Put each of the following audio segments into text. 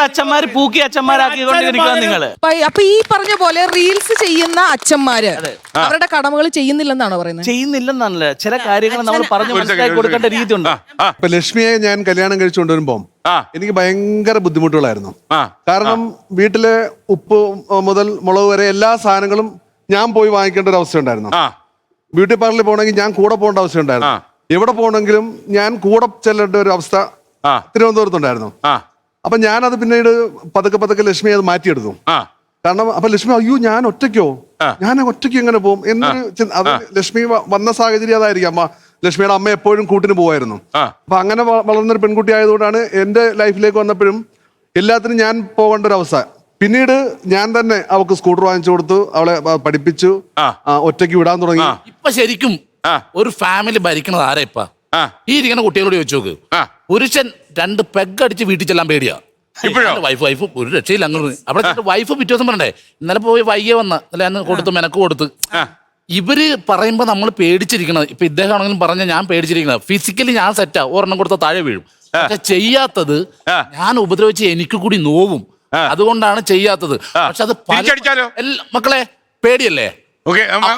ഒരുപാട് അച്ഛന്മാര് പൂക്കി അച്ഛന്മാരാക്കിക്കൊണ്ടിരിക്കുക നിങ്ങള്. അപ്പൊ ഈ പറഞ്ഞ പോലെ റീൽസ് ചെയ്യുന്ന അച്ഛന്മാര് അവരുടെ കടമകൾ ചെയ്യുന്നില്ലെന്നാണോ പറയുന്നത്? ചെയ്യുന്നില്ലെന്നല്ല, ചില കാര്യങ്ങൾ നമ്മൾ പറഞ്ഞു മനസ്സിലാക്കി കൊടുക്കേണ്ട രീതി ഉണ്ട്. ഇപ്പൊ ലക്ഷ്മിയെ ഞാൻ കല്യാണം കഴിച്ചുകൊണ്ടുവരുമ്പോ എനിക്ക് ഭയങ്കര ബുദ്ധിമുട്ടുകളായിരുന്നു. കാരണം വീട്ടിലെ ഉപ്പ് മുതൽ മുളക് വരെ എല്ലാ സാധനങ്ങളും ഞാൻ പോയി വാങ്ങിക്കേണ്ട ഒരു അവസ്ഥ ഉണ്ടായിരുന്നു. ബ്യൂട്ടി പാർലറിൽ പോകണമെങ്കിൽ ഞാൻ കൂടെ പോകേണ്ട അവസ്ഥ ഉണ്ടായിരുന്നു. എവിടെ പോകണമെങ്കിലും ഞാൻ കൂടെ ചെല്ലേണ്ട ഒരു അവസ്ഥ തിരുവനന്തപുരത്തുണ്ടായിരുന്നു. അപ്പൊ ഞാനത് പിന്നീട് പതുക്കെ ലക്ഷ്മി അത് മാറ്റിയെടുത്തു. കാരണം അപ്പൊ ലക്ഷ്മി അയ്യോ ഞാൻ ഒറ്റയ്ക്കോ, ഞാൻ ഒറ്റയ്ക്ക് എങ്ങനെ പോകും എന്നൊരു ലക്ഷ്മി വന്ന സാഹചര്യം അതായിരിക്കും. ലക്ഷ്മിയുടെ അമ്മ എപ്പോഴും കൂട്ടിന് പോവായിരുന്നു. അപ്പൊ അങ്ങനെ വളർന്നൊരു പെൺകുട്ടി ആയതുകൊണ്ടാണ് എന്റെ ലൈഫിലേക്ക് വന്നപ്പോഴും എല്ലാത്തിനും ഞാൻ പോകേണ്ട ഒരു അവസ്ഥ. പിന്നീട് ഞാൻ തന്നെ അവൾക്ക് സ്കൂട്ടർ വാങ്ങിച്ചു കൊടുത്തു, അവളെ പഠിപ്പിച്ചു, ഒറ്റയ്ക്ക് വിടാൻ തുടങ്ങി. ഇപ്പൊ ശരിക്കും ഒരു ഫാമിലി ഭരിക്കണത് ആരാ? ഇപ്പൊ ഈ ഇരിക്കുന്ന കുട്ടികളോട് ചോദിച്ചു നോക്ക്. പുരുഷൻ 2 പെഗ് അടിച്ച് വീട്ടിൽ ചെല്ലാൻ പേടിയാ. വൈഫ് ഒരു രക്ഷയില്ല. അങ്ങനെ അവിടെ വൈഫ് പിറ്റേ ദിവസം പറഞ്ഞേ ഇന്നലെ പോയി വയ്യ വന്ന അന്ന് കൊടുത്ത് മെനക്ക് കൊടുത്ത്. ഇവര് പറയുമ്പോ നമ്മൾ പേടിച്ചിരിക്കണത്. ഇപ്പൊ ഇദ്ദേഹം ആണെങ്കിലും പറഞ്ഞ ഞാൻ പേടിച്ചിരിക്കണത് ഫിസിക്കലി ഞാൻ സെറ്റാ, ഒരെണ്ണം കൊടുത്ത താഴെ വീഴും. പക്ഷെ ചെയ്യാത്തത് ഞാൻ ഉപദ്രവിച്ച് എനിക്ക് കൂടി നോവും, അതുകൊണ്ടാണ് ചെയ്യാത്തത്. പക്ഷെ അത് മക്കളെ പേടിയല്ലേ,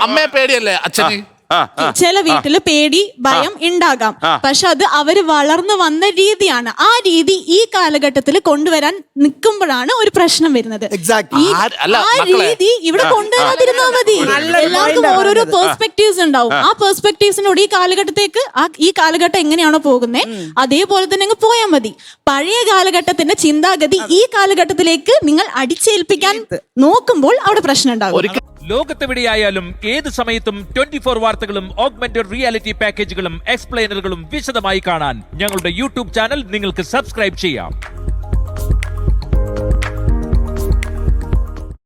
അമ്മയെ പേടിയല്ലേ അച്ഛന്? ചില വീട്ടില് പേടി ഭയം ഉണ്ടാകാം, പക്ഷെ അത് അവര് വളർന്നു വന്ന രീതിയാണ്. ആ രീതി ഈ കാലഘട്ടത്തിൽ കൊണ്ടുവരാൻ നിൽക്കുമ്പോഴാണ് ഒരു പ്രശ്നം വരുന്നത്. ആ രീതി ഇവിടെ കൊണ്ടുവരാതിരുന്നാ മതി. എല്ലാവർക്കും ഓരോരോ പെർസ്പെക്ടീവ്സ് ഉണ്ടാവും. ആ പെർസ്പെക്ടീവ്സിനോട് ഈ കാലഘട്ടത്തേക്ക് ഈ കാലഘട്ടം എങ്ങനെയാണോ പോകുന്നത് അതേപോലെ തന്നെ അങ്ങ് പോയാൽ മതി. പഴയ കാലഘട്ടത്തിന്റെ ചിന്താഗതി ഈ കാലഘട്ടത്തിലേക്ക് നിങ്ങൾ അടിച്ചേൽപ്പിക്കാൻ നോക്കുമ്പോൾ അവിടെ പ്രശ്നം ഉണ്ടാകും. ലോകത്തെവിടെയായാലും ഏത് സമയത്തും 24 വാർത്തകളും ഓഗ്മെന്റഡ് റിയാലിറ്റി പാക്കേജുകളും എക്സ്പ്ലെയിനറുകളും വിശദമായി കാണാൻ ഞങ്ങളുടെ യൂട്യൂബ് ചാനൽ നിങ്ങൾക്ക് സബ്സ്ക്രൈബ് ചെയ്യാം.